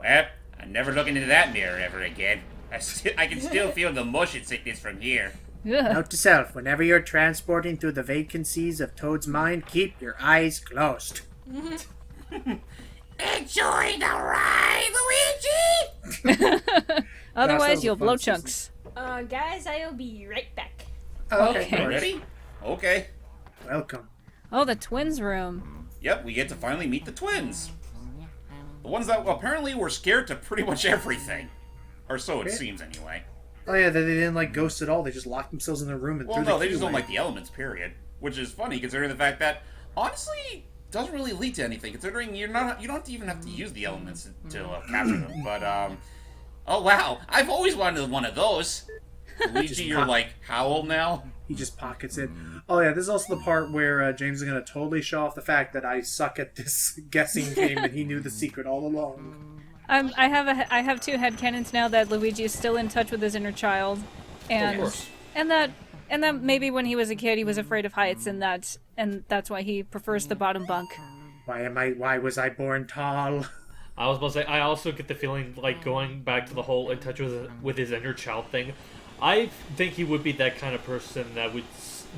Well, I'm never looking into that mirror ever again. I can still feel the motion sickness from here. Ugh. Note to self, whenever you're transporting through the vacancies of Toad's mind, keep your eyes closed. Enjoy the ride, Luigi! Otherwise, That's you'll all the blow fun chunks. Guys, I'll be right back. Okay. Ready? Okay. Welcome. Oh, the twins' room. Yep, we get to finally meet the twins. The ones that apparently were scared to pretty much everything. Or so it seems, anyway. Oh yeah, they didn't like ghost at all. They just locked themselves in their room and Well, threw no, the they key just don't away. like the elements, period. Which is funny, considering the fact that, honestly, doesn't really lead to anything, considering you don't even have to use the elements to capture them. But, oh wow, I've always wanted one of those. Luigi, you're like, how old now? He just pockets it. Oh yeah, this is also the part where James is going to totally show off the fact that I suck at this guessing game and he knew the secret all along. I have two headcanons now that Luigi is still in touch with his inner child, and course. and that maybe when he was a kid he was afraid of heights, and that's why he prefers the bottom bunk. Why was I born tall? I was about to say, I also get the feeling, like, going back to the whole in touch with his inner child thing, I think he would be that kind of person that would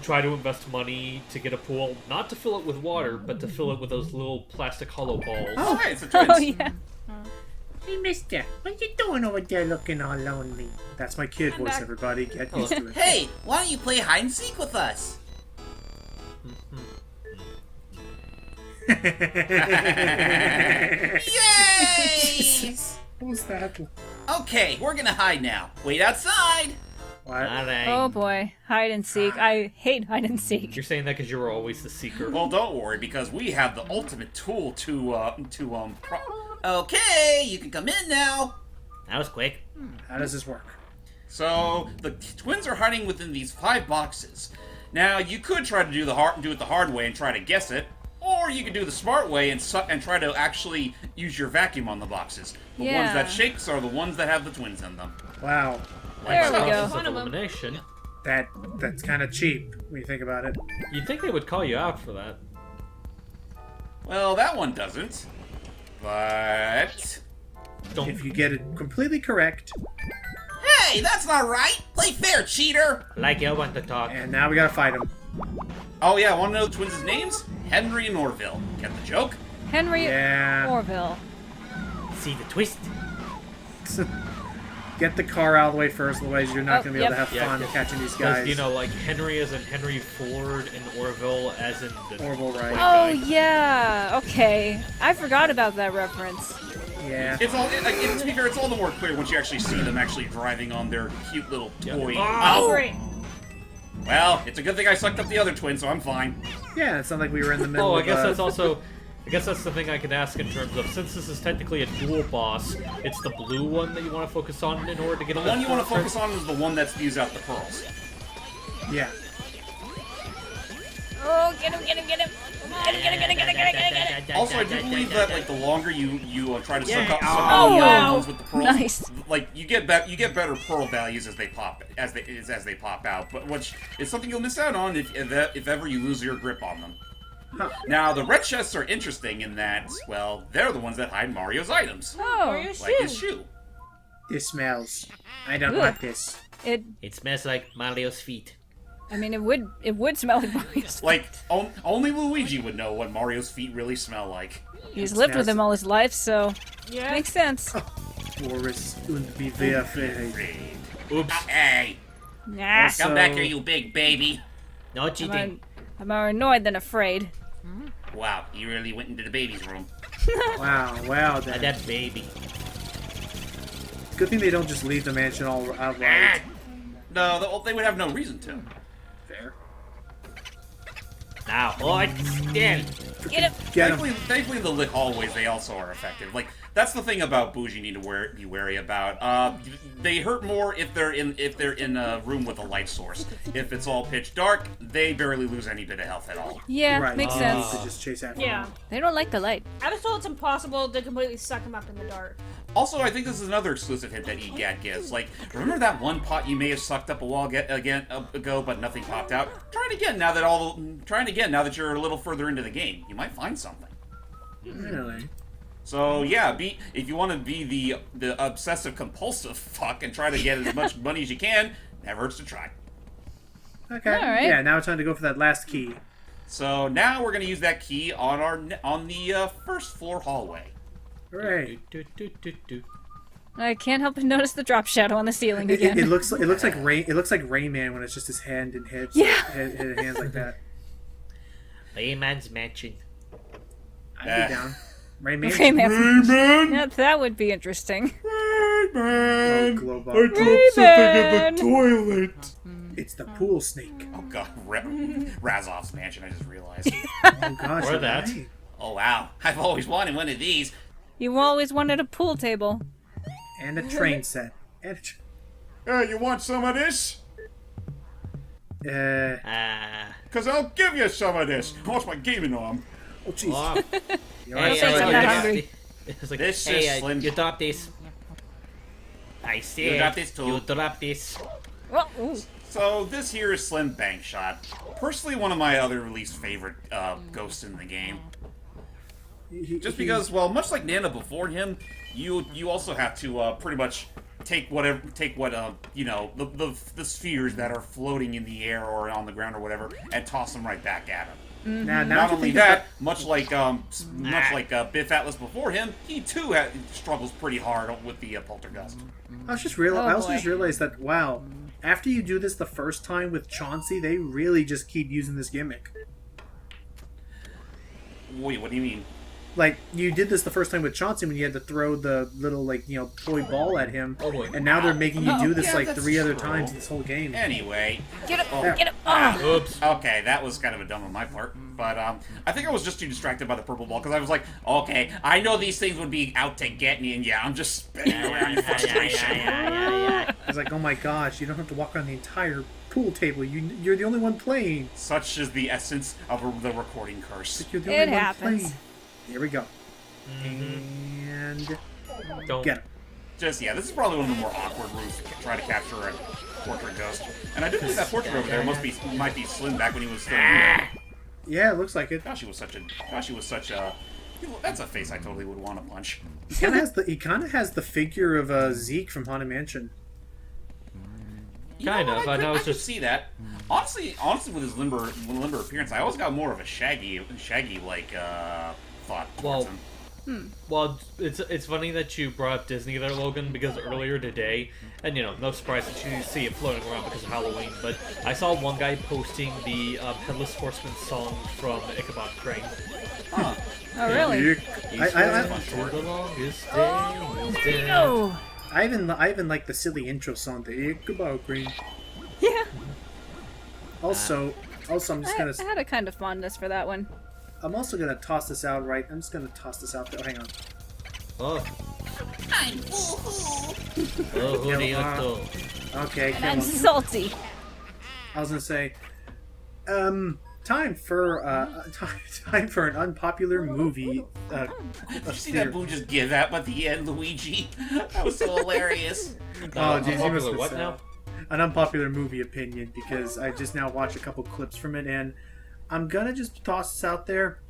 try to invest money to get a pool, not to fill it with water, but to fill it with those little plastic hollow balls. Oh, hey, it's the twins. Oh yeah. Hey mister, what you doing over there looking all lonely? That's my kid voice, everybody. Get used to it. Hey, why don't you play hide and seek with us? Yay! What was that? Okay, we're gonna hide now. Wait outside. What? Alright. Oh boy, hide and seek. I hate hide and seek. You're saying that because you were always the seeker. Well, don't worry, because we have the ultimate tool Okay, you can come in now. That was quick. How does this work? So the twins are hiding within these 5 boxes. Now you could try to do it the hard way and try to guess it, or you could do the smart way and try to actually use your vacuum on the boxes. The ones Yeah. that shakes are the ones that have the twins in them. Wow, There we Process go. of elimination. that's kind of cheap when you think about it. You'd think they would call you out for that. Well, that one doesn't. But Don't. If you get it completely correct, hey, that's not right. Play fair, cheater. Like you want to talk. and now we gotta fight him. Oh yeah, want to know the twins' names? Henry and Orville. Get the joke? Henry Yeah. Orville. See the twist? Get the car out of the way first, otherwise you're not Oh, gonna be able to yep. have Yeah, fun yeah. catching these Because, guys. you know, like Henry as in Henry Ford and Orville as in the Orville, right? Oh yeah. Okay, I forgot about that reference. Yeah. It's all. To be fair, it's all the more clear once you actually see them actually driving on their cute little toy. Oh! Great. Well, it's a good thing I sucked up the other twin, so I'm fine. Yeah, it's not like we were in the middle Oh, I of guess that's also. I guess that's the thing I could ask in terms of, since this is technically a dual boss, it's the blue one that you want to focus on in order to get The a one you want to focus on is the one that spews out the pearls. Yeah. Oh, get him! Get him! Get him! Get him! Get him! Get him! Get him! Get him! Get him! Also, I do believe that like the longer you try to suck up Oh, the wow. ones with the pearls, Nice. like you get better pearl values as they pop out. But which is something you'll miss out on if ever you lose your grip on them. Huh. Now the red chests are interesting in that, well, they're the ones that hide Mario's items, Oh, like his shoe. This smells. I don't Ugh. want this. it. It smells like Mario's feet. I mean, it would smell like Mario's. Like only Luigi would know what Mario's feet really smell like. He's lived with him all his life, so Yeah. makes sense. Boris und be very afraid. Oops. Hey, Nah. come back here, you big baby! No cheating. I'm more annoyed than afraid. Wow, you really went into the baby's room. Wow, wow, then. That baby. Good thing they don't just leave the mansion all outright. No, they would have no reason to. Fair. Now, hold still. Get him! Get him. Thankfully, the lit hallways, they also are effective. Like, that's the thing about booze you need to be wary about. They hurt more if they're in a room with a light source. If it's all pitch dark, they barely lose any bit of health at all. Yeah, Right. makes You sense. need to just chase after Yeah. them. They don't like the light. I was told it's impossible to completely suck him up in the dark. Also, I think this is another exclusive hint that EGAT gives. Like, remember that one pot you may have sucked up a while ago, but nothing popped out? Try it again now that you're a little further into the game. You might find something. Really? So yeah, if you want to be the obsessive compulsive fuck and try to get as much money as you can, never hurts to try. Okay. All right. Yeah, now it's time to go for that last key. So now we're gonna use that key on the first floor hallway. Hooray. I can't help but notice the drop shadow on the ceiling It, again. it looks like Rayman when it's just his hand and head. Yeah. Hands like that. Rayman's mansion. I'd be down. Rayman. Rayman. Yeah, that would be interesting. Oh, globe I dropped Rayman. something in the toilet. It's the pool snake. Oh god, Razov's mansion. I just realized. Oh gosh. Or you're that. right. Oh wow, I've always wanted one of these. You always wanted a pool table. And a train set. And Hey, you want some of this? Cause I'll give you some of this. Watch my gaming arm. oh jeez. Oh, You're Hey, right. I'm Sorry. not hungry. It's like, This hey, is Slim. you drop this. I see. You got this too. You drop this. Oh, ooh. So this here is Slim Bankshot. Personally, one of my other least favorite ghosts in the game. Just because, well, much like Nana before him, you also have to pretty much take what you know, the spheres that are floating in the air or on the ground or whatever, and toss them right back at him. Now Not you only think that, much like Biff Atlas before him, he too struggles pretty hard with the poltergust. I also just boy. realized that wow, after you do this the first time with Chauncey, they really just keep using this gimmick. Wait, what do you mean? Like you did this the first time with Chauncey when you had to throw the little toy ball at him, Oh, boy. and now they're making you do this Yeah, like that's 3 other true. times in this whole game. Anyway, Get it! Oh. Get it! Oh. Oops. okay, that was kind of a dumb on my part, but I think I was just too distracted by the purple ball because I was like, okay, I know these things would be out to get me, and yeah, I'm just spinning around in frustration. I was like, oh my gosh, you don't have to walk around the entire pool table. You're the only one playing. Such is the essence of the recording curse. You're the It only one happens. playing. Here we go. And Don't. get him. Just yeah, this is probably one of the more awkward routes to try to capture a portrait ghost. And I do think that portrait over there might be Slim back when he was still here. Yeah, it looks like it. Gosh, he was such a. That's a face I totally would want to punch. He kind of has the figure of Zeke from Haunted Mansion. You know Kind what, of. I know could it's just. see that. Honestly, with his limber appearance, I always got more of a shaggy like thought towards Well, him. Well, it's funny that you brought up Disney there, Logan, because earlier today, and no surprise that you see it floating around because of Halloween, but I saw one guy posting the Headless Horseman song from Ichabod Crane. Huh. Oh, really? For the longest day. Oh. I even like the silly intro song, the Ichabod Crane. Yeah. Also, I'm just gonna. I had a kind of fondness for that one. I'm also gonna toss this out. Right, I'm just gonna toss this out there. Hang on. Oh. I'm full. Oh, who do you Yeah, know? Okay, And come I'm on. salty. I was gonna say, time for an unpopular movie. Did you see that Boo just give that at the end, Luigi? That was so hilarious. Oh, geez, you must Unpopular have what said. now? An unpopular movie opinion because I just now watched a couple clips from it, and I'm gonna just toss this out there.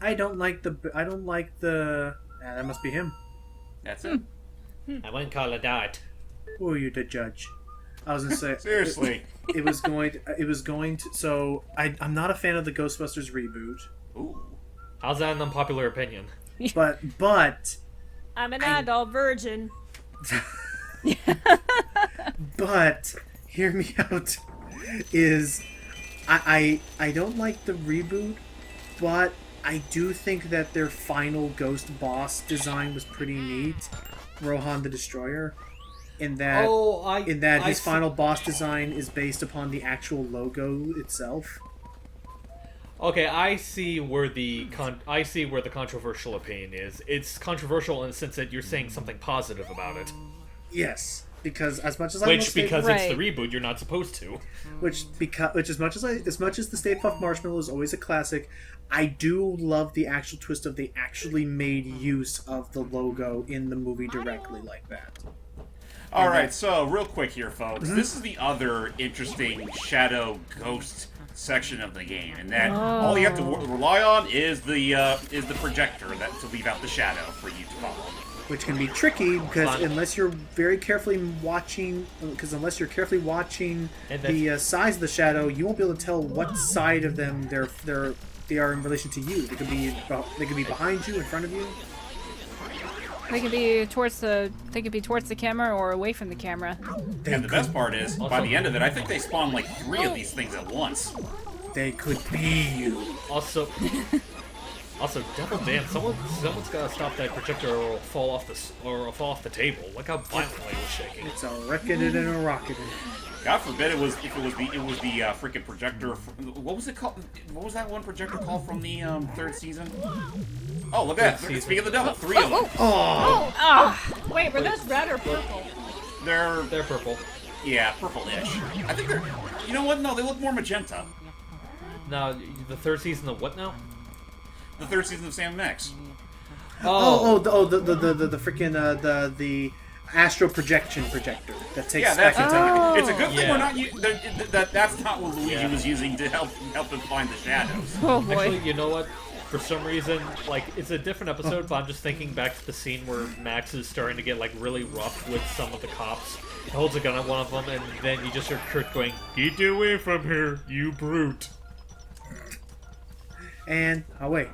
I don't like the. That must be him. That's it. I wouldn't call it that. Who are you to judge? I was gonna say Seriously. It was going to. So I'm not a fan of the Ghostbusters reboot, Ooh. How's that an unpopular opinion? but I'm an adult virgin. But hear me out. Is I don't like the reboot, but I do think that their final ghost boss design was pretty neat. Rohan the Destroyer. In that his final boss design is based upon the actual logo itself. Okay, I see where the controversial opinion is. It's controversial in the sense that you're saying something positive about it. Yes, because as much as I Which, because Right. it's the reboot, you're not supposed to. which as much as the Stay Puft Marshmallow is always a classic, I do love the actual twist of they actually made use of the logo in the movie directly like that. All right, so real quick here, folks. This is the other interesting shadow ghost section of the game, and that all you have to rely on is the projector to leave out the shadow for you to follow. Which can be tricky because unless you're carefully watching the size of the shadow, you won't be able to tell what side of them they are in relation to you. They could be behind you, in front of you. They could be towards the camera or away from the camera. And the best part is, by the end of it, I think they spawn like 3 of these things at once. They could be you. Also, devil damn, someone's gotta stop that projector or it'll fall off the table. Look how violently it was shaking. It's a wrecking and a rocketing. God forbid it was the freaking projector. What was it called? What was that one projector called from the 3rd season? Oh, look at that! Speaking of the devil, 3 of them. Wait, were those red or purple? They're purple. Yeah, purple-ish. I think they're. You know what? No, they look more magenta. Now, the 3rd season of what now? The 3rd season of Sam Max. The freaking the astral projection projector that takes. Yeah, that's it. It's a good thing Yeah. we're not. That's not what Luigi was using to help him find the shadows. Oh boy. Actually, you know what? For some reason, like, it's a different episode, but I'm just thinking back to the scene where Max is starting to get, like, really rough with some of the cops. He holds a gun at one of them, and then you just hear Kurt going, "Get away from here, you brute!" And wait.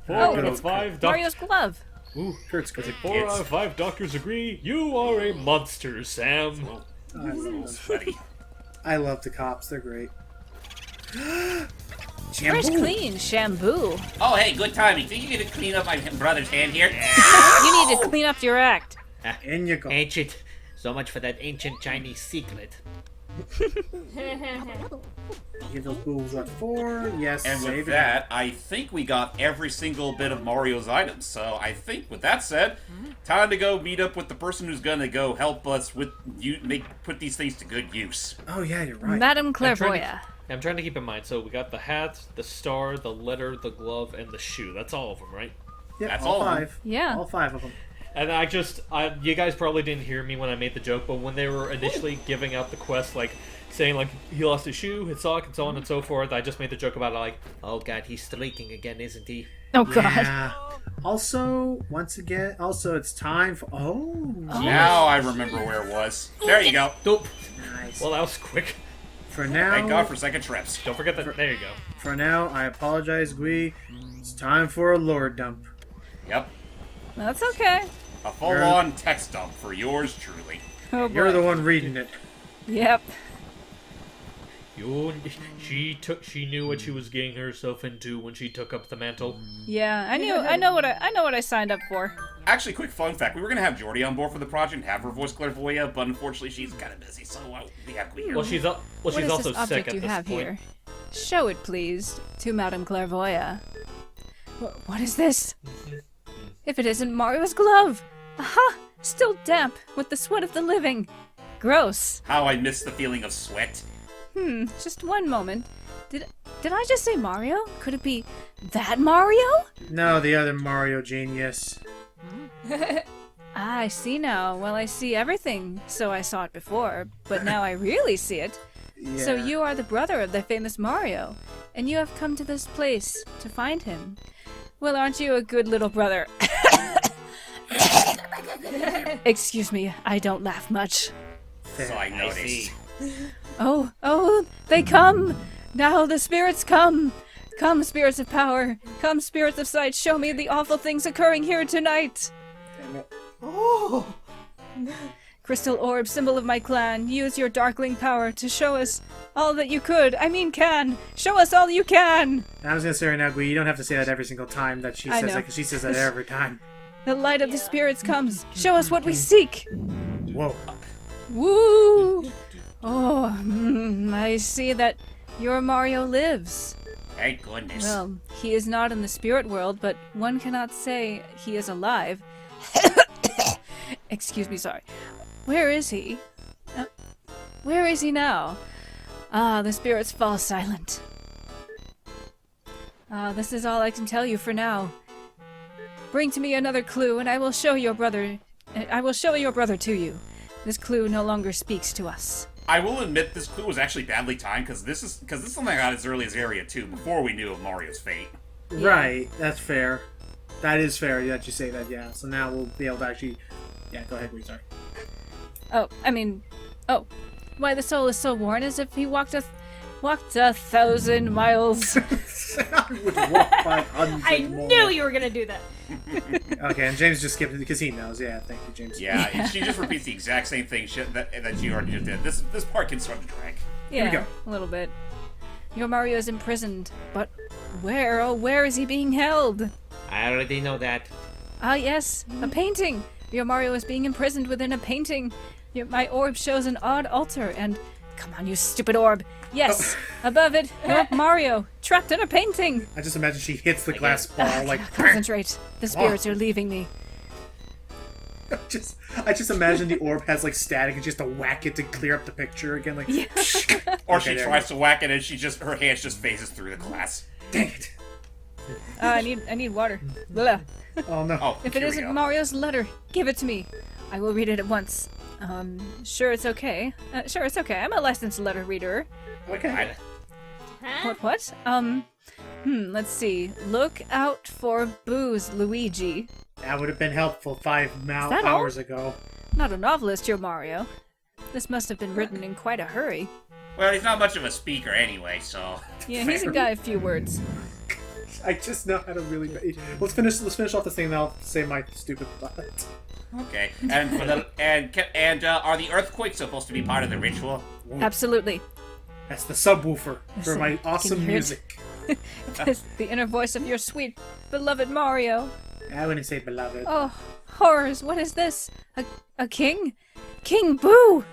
4 out of it's 5 Mario's glove. Ooh, Kurt's good. 4 out of 5 doctors agree you are a monster, Sam. Buddy. I love the cops. They're great. Fresh clean shampoo. Oh, hey, good timing. Think you need to clean up my brother's hand here? You need to clean up your act. In you go. Ancient. So much for that ancient Chinese secret. Give those bools at 4. Yes. And save with it. that, I think we got every single bit of Mario's items. So I think, with that said, time to go meet up with the person who's gonna go help us with put these things to good use. Oh yeah, you're right. Madame Clairvoyant. I'm trying to keep in mind, so we got the hat, the star, the letter, the glove, and the shoe. That's all of them, right? Yeah, That's all all of them. 5. Yeah. All 5 of them. And you guys probably didn't hear me when I made the joke, but when they were initially giving out the quest, like, saying, like, he lost his shoe, his sock, and so on and so forth, I just made the joke about it, like, Oh god, he's streaking again, isn't he? Oh god. Yeah. Also, once again, it's time for. Now I remember where it was. There you go. dope. Nice. Well, that was quick. For now, Thank God for second trips. Don't forget that. There you go. For now, I apologize, Gui. It's time for a lore dump. Yep. That's okay. A full-on text dump for yours truly. Oh boy. You're the one reading it. Yep. She knew what she was getting herself into when she took up the mantle. Yeah, I know what I signed up for. Actually, quick fun fact: we were gonna have Jordy on board for the project and have her voice Clairvoyant, but unfortunately she's kind of busy, so we have Gui here. Well, she's What is also this sick object at you this have point. here? Show it, please, to Madame Clairvoyant. What is this? If it isn't Mario's glove! Aha! Still damp with the sweat of the living. Gross. How I miss the feeling of sweat. Just one moment. Did I just say Mario? Could it be that Mario? No, the other Mario genius. I see now. Well, I see everything, so I saw it before, but now I really see it. Yeah. So you are the brother of the famous Mario, and you have come to this place to find him. Well, aren't you a good little brother? Excuse me, I don't laugh much. So I noticed. Oh, they come! Now the spirits come! Come, spirits of power! Come, spirits of sight! Show me the awful things occurring here tonight! Damn it. Crystal orb, symbol of my clan, use your darkling power to show us all that you could. I mean can! Show us all you can! I was gonna say right now, Gui, you don't have to say that every single time that she I says know. that, because she says that every time. The light of the spirits comes. Show us what we seek! Whoa. Woo! Oh, I see that your Mario lives. Thank goodness. Well, he is not in the spirit world, but one cannot say he is alive. Excuse me, sorry. Where is he? Where is he now? Ah, the spirits fall silent. This is all I can tell you for now. Bring to me another clue, and I will show your brother to you. This clue no longer speaks to us. I will admit this clue was actually badly timed because this is something I got as early as Area 2 before we knew of Mario's fate. Right, that's fair. That is fair that you say that, yeah. So now we'll be able to actually... Yeah, go ahead, sorry. Why the soul is so worn as if he walked a 1,000 miles. I would walk 500 I more. knew you were gonna do that. Okay, and James just skipped it because he knows. Yeah, thank you, James. Yeah, she just repeats the exact same thing that she already just did. This part can start to drag. Yeah, we go. a little bit. Your Mario is imprisoned, but where, oh, where is he being held? I already know that. Ah, yes, a painting. Your Mario is being imprisoned within a painting. My orb shows an odd altar, and come on, you stupid orb. Yes, above it, your Mario, trapped in a painting. I just imagine she hits the glass ball like. Concentrate. The spirits are leaving me. I just imagine the orb has like static and she has to whack it to clear up the picture again. Like, Or Okay, she there tries to whack it and her hands just phases through the glass. dang it! I need water. Blah. Oh no! Oh, If it here we isn't go. Mario's letter, give it to me. I will read it at once. Sure it's okay. Sure it's okay. I'm a licensed letter reader. Okay. What? Let's see. Look out for booze, Luigi. That would have been helpful 5 that all? hours ago. Not a novelist, your Mario. This must have been written in quite a hurry. Well, he's not much of a speaker anyway, so. Yeah, he's a guy of few words. I just know how to really. Let's finish off this thing, and I'll say my stupid thought. Okay. And for are the earthquakes supposed to be part of the ritual? Absolutely. That's the subwoofer for Listen, my can awesome you hear it? music. It's the inner voice of your sweet, beloved Mario. I wouldn't say beloved. Oh, horrors, what is this? A king? King Boo!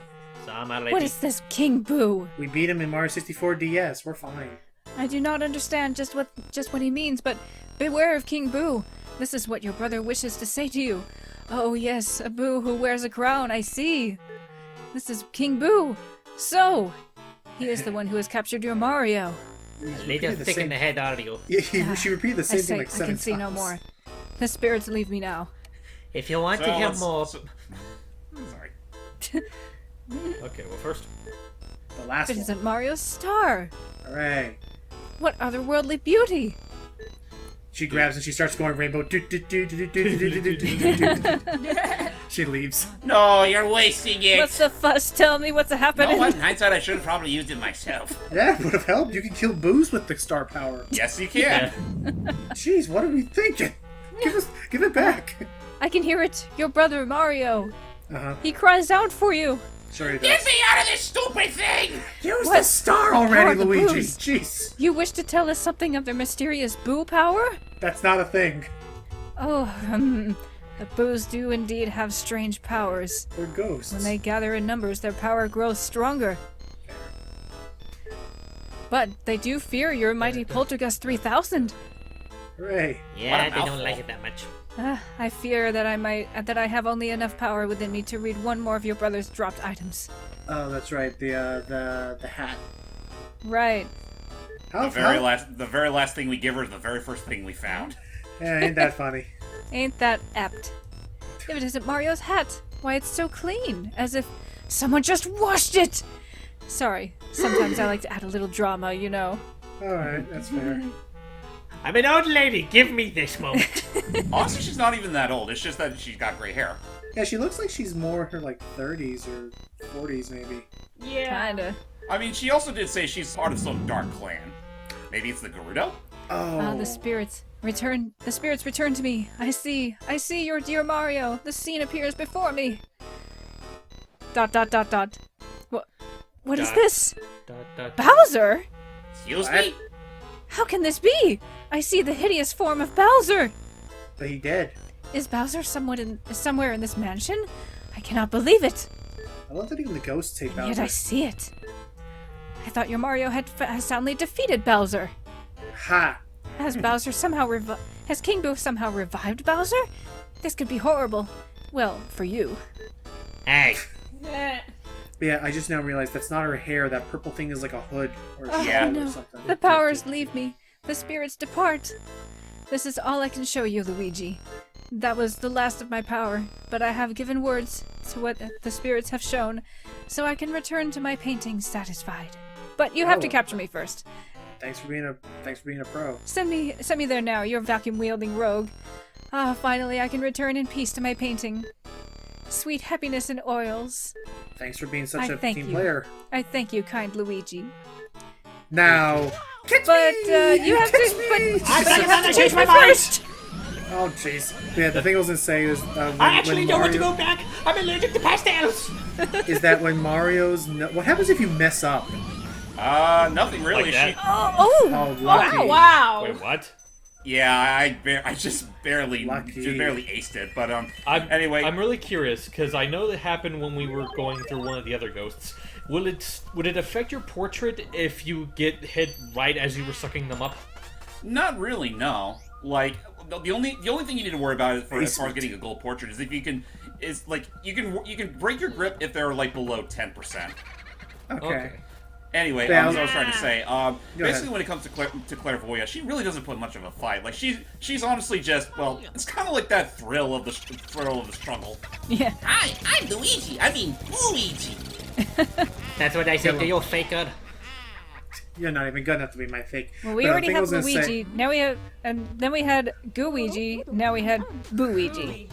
So I'm already. What is this King Boo? We beat him in Mario 64 DS. We're fine. I do not understand just what he means, but beware of King Boo. This is what your brother wishes to say to you. Oh yes, a Boo who wears a crown, I see. This is King Boo. So, he is the one who has captured your Mario. Little the thick same- in the head, are you? Yeah, she repeated the same thing like I 7 can times. see no more. The spirits leave me now. If you want to hear more, Sorry. Okay, well, first. The last It one. isn't Mario's star. Hooray. What otherworldly beauty! She grabs and she starts going rainbow. Do, do, do, do, do, do, do, do, do, do, do. She leaves. No, you're wasting it. What's the fuss? Tell me what's You happening. know what? In hindsight, I should have probably used it myself. Yeah, would have helped. You can kill Booze with the star power. Yes, you can. Jeez, what are we thinking? Give it back. I can hear it. Your brother Mario. Uh-huh. He cries out for you. Sure he Get does. me out of this stupid thing! Use What? the star Power already, of the Luigi. Boos. Jeez. You wish to tell us something of their mysterious Boo power? That's not a thing. Oh, the Boos do indeed have strange powers. They're ghosts. When they gather in numbers, their power grows stronger. But they do fear your mighty Poltergust 3000. Hooray. yeah, What a they don't mouthful. like it that much. I fear that I have only enough power within me to read one more of your brother's dropped items. Oh, that's right. The hat. Right. How, The very last thing we give her is the very first thing we found. Yeah, ain't that funny? Ain't that apt? If it isn't Mario's hat, why it's so clean, as if someone just washed it! Sorry, sometimes I like to add a little drama, you know. Alright, that's fair. I'm an old lady. Give me this moment. Honestly, she's not even that old. It's just that she's got gray hair. Yeah, she looks like she's more in her like 30s or 40s maybe. Yeah. Kinda. I mean, she also did say she's part of some dark clan. Maybe it's the Gerudo? Oh. The spirits return. The spirits return to me. I see your dear Mario. The scene appears before me. ... What is Dot. this? Dot. Bowser? Excuse What? me? How can this be? I see the hideous form of Bowser. But he did. Is Bowser somewhere in this mansion? I cannot believe it. I love that even the ghosts hate Yet Bowser. I see it. I thought your Mario had soundly defeated Bowser. Ha! Has Has King Boo somehow revived Bowser? This could be horrible. Well, for you. Hey, Eh. But yeah, I just now realized that's not her hair. That purple thing is like a hood or a Yeah. shawl no. or something. The powers leave me. The spirits depart. This is all I can show you, Luigi. That was the last of my power, but I have given words to what the spirits have shown, so I can return to my painting satisfied. But you have to Oh. capture me first. Thanks for being a pro. Send me there now, your vacuum-wielding rogue. Ah, finally I can return in peace to my painting. Sweet happiness in oils. Thanks for being such I a thank team you. player. I thank you, kind Luigi. Now, But you have to. But you have to change my first. oh jeez. Yeah, the thing I was gonna say is when, I actually when don't want to Mario- go back. I'm allergic to pastels. Is that when Mario's what happens if you mess up? Nothing really. Like that? Oh, lucky. Wow. Wait, what? I just barely Lucky. aced it. But I'm anyway, really curious because I know that happened when we were going through one of the other ghosts. Would it affect your portrait if you get hit right as you were sucking them up? not really. No. Like the only thing you need to worry about as far as getting a gold portrait is if you can you can break your grip if they're like below 10%. Okay. Anyway, Yeah, as I was trying to say, basically ahead. when it comes to Clairvoya, she really doesn't put much of a fight. Like she's honestly just it's kind of like that thrill of the struggle. Yeah. Hi, I'm Luigi. I mean, Luigi. That's what I said to you, faker. You're not even good enough to be my fake. Well, we But the already thing I have was gonna say- Luigi. Now we have, and then we had Gooigi. Now we had Booigi.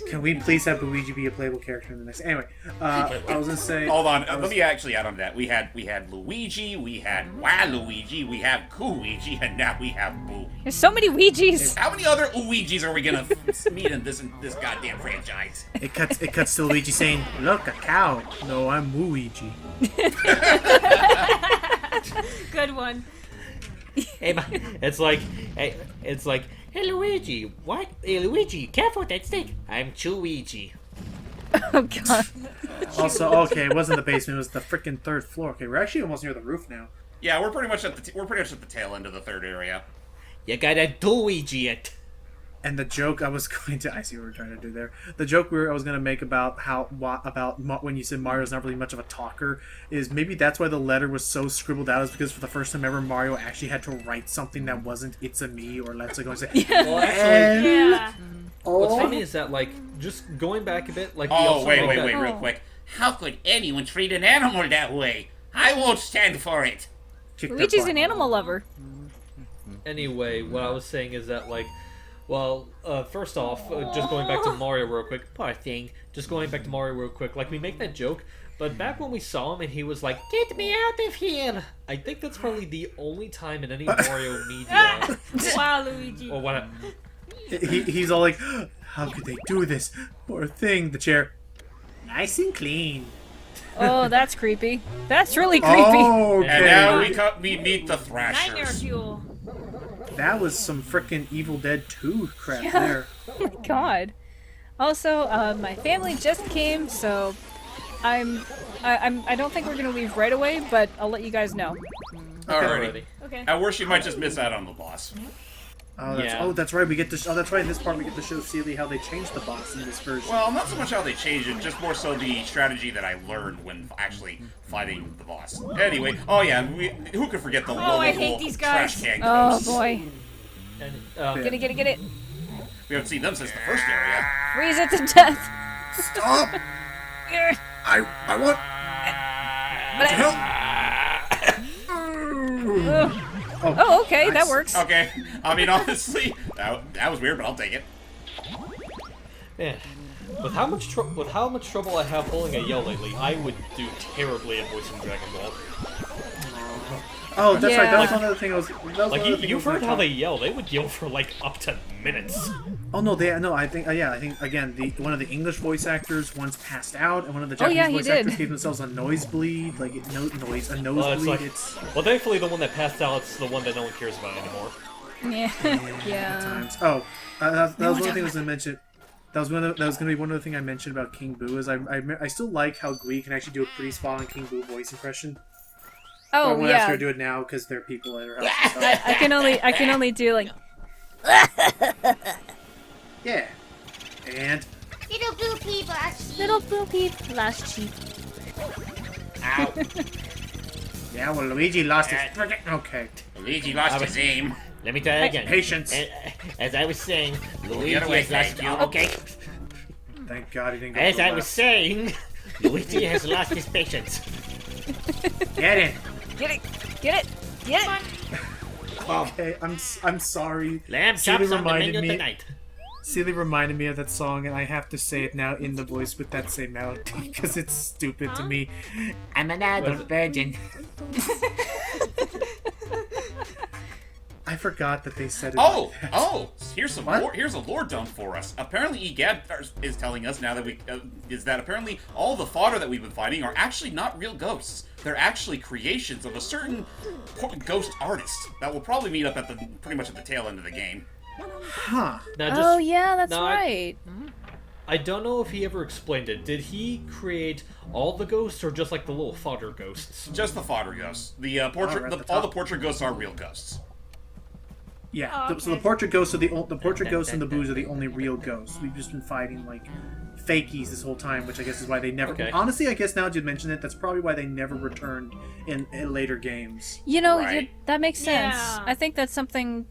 Can we please have Luigi be a playable character in the next? Anyway, I was gonna say. Hold on, let me actually add on to that. We had Luigi, we had Waluigi, we have Gooigi, and now we have Boo. There's so many Ouigi's. How many other Luigis are we gonna meet in this goddamn franchise? It cuts to Luigi saying, "Look, a cow." No, I'm Luigi. Good one. Hey, it's like, hey, Luigi, what? Hey, Luigi, careful with that stick. I'm Chuigi. Oh god. Also, okay, it wasn't the basement; it was the freaking third floor. Okay, we're actually almost near the roof now. Yeah, we're pretty much at the tail end of the third area. You gotta Luigi it. And the joke I was going to—I see what we're trying to do there. The joke I was going to make about when you said Mario's not really much of a talker is maybe that's why the letter was so scribbled out, is because for the first time ever, Mario actually had to write something that wasn't "It's a me" or "Let's go" and say. Well, actually, Yeah. what's funny is that, like, just going back a bit, like, we Oh, also wait, made that- real quick. How could anyone treat an animal that way? I won't stand for it. Kick their Luigi's butt. an animal lover. Anyway, what I was saying is that, like, well, first off, just going back to Mario real quick, poor thing, just going back to Mario real quick, like, we make that joke, but back when we saw him and he was like, "Get me out of here," I think that's probably the only time in any Mario media, Wow, Luigi. or what, He's all like, "How could they do this? Poor thing." The chair, nice and clean. Oh, that's creepy. That's really creepy. Oh, And now okay. we meet the Nightmare Thrashers. fuel. That was some freaking Evil Dead 2 crap there. Oh my god. Also, my family just came, so I don't think we're gonna leave right away, but I'll let you guys know. Alrighty. Okay. At worst, you might just miss out on the boss. Yeah. That's right. We get to. That's right. In this part, we get to show Seely how they changed the boss in this version. Well, not so much how they changed it, just more so the strategy that I learned when actually fighting the boss. Anyway, oh yeah, who could forget the I hate lovable these guys. trash can Oh ghosts? boy. and, Get it. We haven't seen them since the first area. Freeze it to death. Stop! I want help. Oh, okay, that works. Okay, I mean honestly, that was weird, but I'll take it. man, with how much trouble I have pulling a yell lately, I would do terribly at voicing Dragon Ball. Oh, that's right. That was Yeah. one of the things I was. That was Like, one of the things I you've was heard gonna how they talk- yell. They would yell for, like, up to minutes. Oh no, no. I think I think again, one of the English voice actors once passed out, and one of the Japanese yeah, he voice did. actors gave themselves a nosebleed, like a nosebleed. Well, It's Well, thankfully, the one that passed out is the one that no one cares about anymore. Yeah. Yeah. times. Oh, that was one thing I was going to mention. That was going to be one other thing I mentioned about King Boo is I still like how Gui can actually do a pretty spot on King Boo voice impression. I Oh won't ask her yeah. to do it now because there are people at her house. And stuff. I can only do like. Yeah, and Little blue people are sheep. Little blue peep, last sheep. yeah, well Luigi lost his. Okay. Luigi lost his aim. Let me try that again. Patience. As I was saying, Luigi other way, has lost. thank you. Okay. Thank God he didn't go As to the I was left. saying, Luigi has lost his patience. Get in. Get it! Get it! Get it! Okay, I'm sorry. Lamb Celia chops on the reminded menu me- tonight. Celia reminded me of that song, and I have to say it now in the voice with that same melody because it's stupid to me. I'm an adult virgin. I forgot that they said it. Oh, like that. oh! Here's some What? lore, here's a lore dump for us. Apparently, Egad is telling us now that is that apparently all the fodder that we've been fighting are actually not real ghosts. They're actually creations of a certain ghost artist that will probably meet up at pretty much at the tail end of the game. Huh. Now, just, Oh yeah, that's no, right. I don't know if he ever explained it. Did he create all the ghosts or just like the little fodder ghosts? Just the fodder ghosts. The portrait, right at the all the top. portrait ghosts are real ghosts. Yeah. Oh, So the okay. portrait ghosts are the portrait ghosts and the boos are the only real ghosts. We've just been fighting like fakies this whole time, which I guess is why they never. Okay. Honestly, I guess now that you mention it, that's probably why they never returned in later games. You know, Right. that makes sense. Yeah. I think that's something.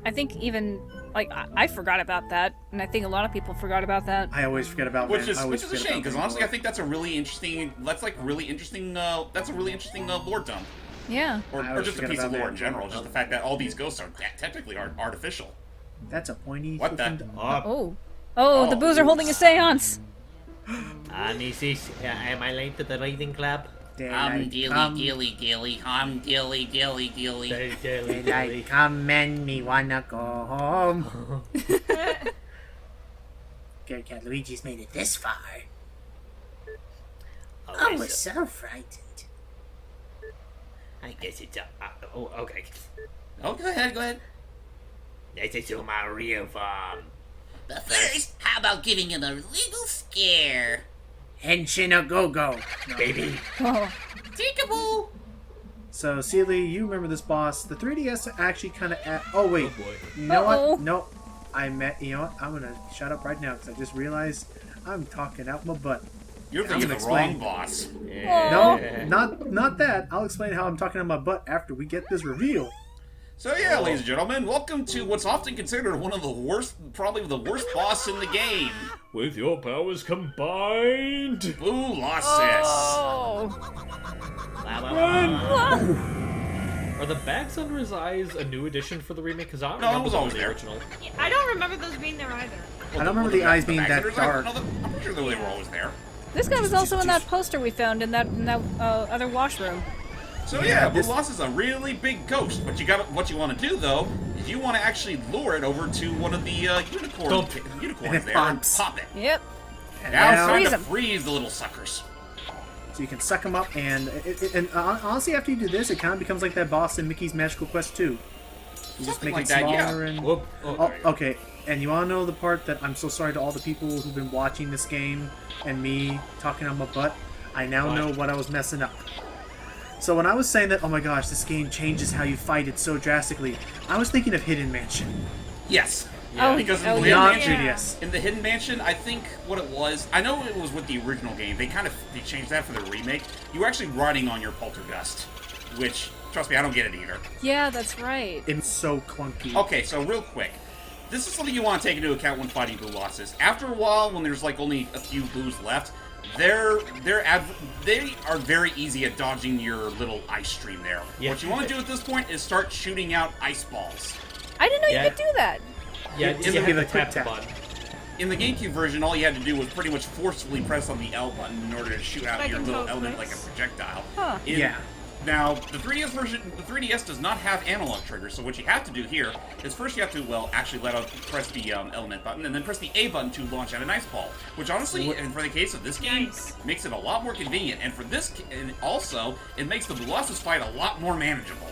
I think even like I forgot about that, and I think a lot of people forgot about that. I always forget about Which Van- is I always which is a forget shame about because Van honestly, I Gogh. think that's a really interesting. That's like really interesting. That's a really interesting lore dump, Yeah. or I always just a forget piece of about lore Van in general. Gogh. Just the fact that all these ghosts are technically artificial. That's a pointy. What the- flippin- Oh. Oh, The boos are holding a séance. Mrs. Am I late to the reading club? Daylight Dilly come, dilly dilly, dilly dilly dilly. daylight come and me wanna go home. Good cat Luigi's made it this far. I was so frightened. I guess it's oh, okay. Oh, go ahead. Let's assume my real form. But first, how about giving him a little scare? Henshin a go go. Baby. Oh. Peekaboo! So, Celia, you remember this boss. The 3DS actually kind of. Oh, wait. Oh boy. You know Uh-oh. what? No. You know what? I'm going to shut up right now because I just realized I'm talking out my butt. You're thinking I'm the gonna wrong explain. boss. No, not that. I'll explain how I'm talking out my butt after we get this reveal. So yeah, ladies and gentlemen, welcome to what's often considered one of the worst, probably the worst boss in the game, With your powers combined. Boolossus. Oh. Are the bags under his eyes a new addition for the remake? Because I don't No, it remember was them always in the there. original. I don't remember those being there either. I don't remember the eyes being bags that under his eyes? dark. No, I'm pretty sure they were always there. This guy was also in that poster we found in that other washroom. So Yeah, yeah, this- Boolossus is a really big ghost. What you want to do though is you want to actually lure it over to one of the unicorns there and Pops. pop it. Yep. And Now it's now- time Freeze to 'em. freeze the little suckers. So you can suck them up, and honestly, after you do this, it kind of becomes like that boss in Mickey's Magical Quest 2. You just Something make like it that, yeah. smaller and. Whoop. Oh, okay, and you want to know the part that I'm so sorry to all the people who've been watching this game and me talking on my butt? I now What? know what I was messing up. So when I was saying that, oh my gosh, this game changes how you fight it so drastically, I was thinking of Hidden Mansion. Yes. Oh, Because in oh, the yeah. Not Hidden Mansion, 3DS. in the Hidden Mansion, I think what it was, I know it was with the original game. They changed that for the remake. You were actually riding on your poltergust, which, trust me, I don't get it either. Yeah, that's right. It's so clunky. Okay, so real quick. This is something you want to take into account when fighting Boolossus. After a while, when there's like only a few boos left, they are very easy at dodging your little ice stream there. Yeah. What you want to do at this point is start shooting out ice balls. I didn't know Yeah. you could do that. Yeah, It's you like have a to quick tap the tap. button. In the GameCube version, all you had to do was pretty much forcefully press on the L button in order to shoot out Like your in little both element ways? like a projectile. Huh. Yeah. Now, the 3DS version, the 3DS does not have analog triggers, so what you have to do here is first you have to, well, actually press the element button, and then press the A button to launch out an ice ball. Which honestly, and for the case of this game, Nice. makes it a lot more convenient. And for this, and also, it makes the Boolossus fight a lot more manageable.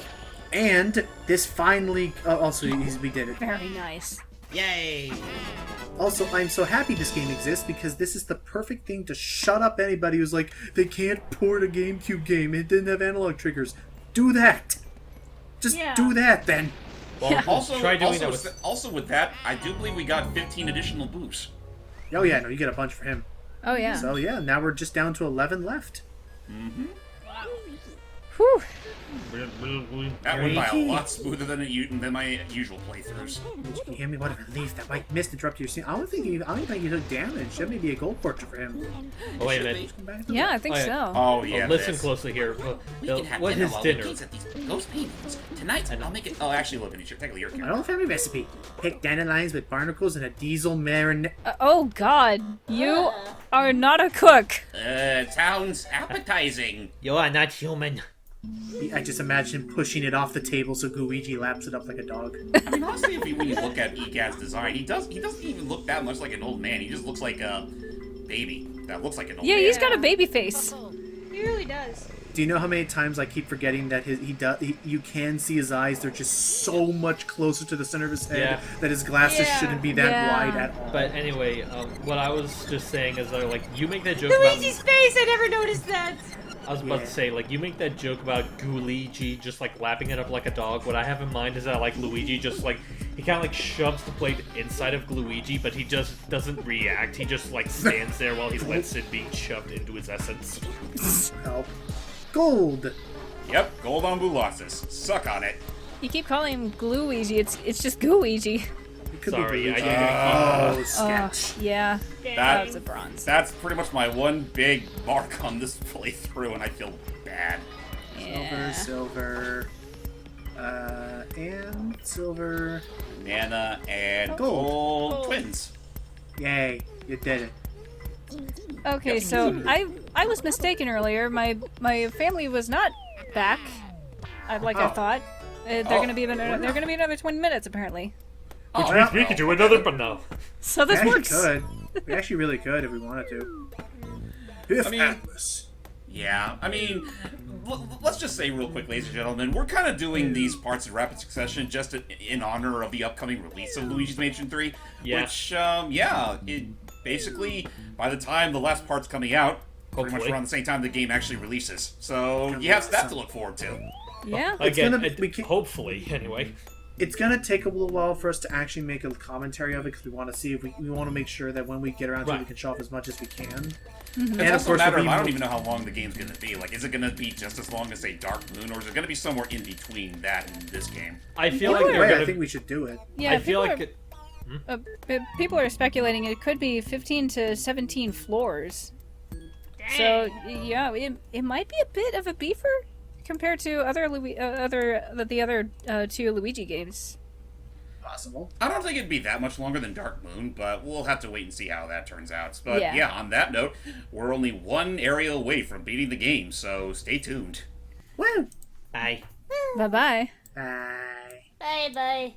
And this finally. Also, we did it. Very nice. Yay! Also, I'm so happy this game exists because this is the perfect thing to shut up anybody who's like, they can't port a GameCube game, it didn't have analog triggers. Do that! Just Yeah. do that then! Well, Also, try doing that also, with... also with that, I do believe we got 15 additional boosts. Oh yeah, no, you get a bunch for him. Oh yeah. So yeah, now we're just down to 11 left. Whew. That went by a lot smoother than my usual playthroughs. Can you hear me? What a relief. That white mist interrupted your scene. I don't think he took damage. That may be a gold portrait for him. Oh, wait a minute. Yeah, I think Oh, yeah. so. Oh yeah. Listen this. closely here. We can have What dinner is while dinner? we gaze at these ghost paintings. Tonight, I'll make it. Oh, actually, look, technically your My character. own family recipe. Pick dandelions with barnacles and a diesel marinade. Oh God, you are not a cook. Sounds appetizing. You are not human. I just imagine him pushing it off the table so Luigi laps it up like a dog. I mean, honestly, when you look at Egad's design, he doesn't even look that much like an old man. He just looks like a baby that looks like an old Yeah, man. he's got a baby face. He really does. Do you know how many times I keep forgetting that you can see his eyes? They're just so much closer to the center of his head Yeah. that his glasses Yeah. shouldn't be that Yeah. wide at all. But anyway, what I was just saying is that, like, you make that joke about... Luigi's face! I never noticed that! I was about to say, like, you make that joke about Luigi just, like, lapping it up like a dog. What I have in mind is that, like, Luigi just, like, he kind of, like, shoves the plate inside of Luigi, but he just doesn't react. He just, like, stands there while he lets it be shoved into his essence. Help. Gold. Yep, gold on Boulasses. Suck on it. You keep calling him Gluigi. It's just Gooigi. It could Sorry, be I Luigi. didn't Oh, sketch. Yeah, That- that was a bronze. That's pretty much my one big mark on this playthrough, and I feel bad. Yeah. Silver. And silver. Nana and Gold. gold twins. Yay, you did it. Okay, so I was mistaken earlier. My family was not back, I Oh. thought. They're gonna be another 20 minutes apparently. Which Oh, means we well. could do another, but no. So We this actually works. could. We actually really could if we wanted to. If I mean- Atlas. Yeah, I mean, let's just say real quick, ladies and gentlemen, we're kind of doing these parts in rapid succession just in honor of the upcoming release of Luigi's Mansion 3. Yeah. Which, basically, by the time the last part's coming out, pretty much Hopefully. around the same time the game actually releases. So, you have that to look forward to. Yeah. Again, gonna- we can- hopefully, anyway. It's gonna take a little while for us to actually make a commentary of it because we want to see if we want to make sure that when we get around to it, Right. we can show off as much as we can. It's And of also a course, matter there'll of, be I don't more- even know how long the game's going to be. Like, is it going to be just as long as, say, Dark Moon, or is it going to be somewhere in between that and this game? I feel Either like they're way, gonna... I think we should do it. Yeah. I feel people like... are, people are speculating it could be 15 to 17 floors. So yeah, it might be a bit of a beefer compared to the other two Luigi games. Possible. I don't think it'd be that much longer than Dark Moon, but we'll have to wait and see how that turns out. But Yeah. yeah, on that note, we're only one area away from beating the game, so stay tuned. Woo! Bye. Bye bye. Bye. Bye bye.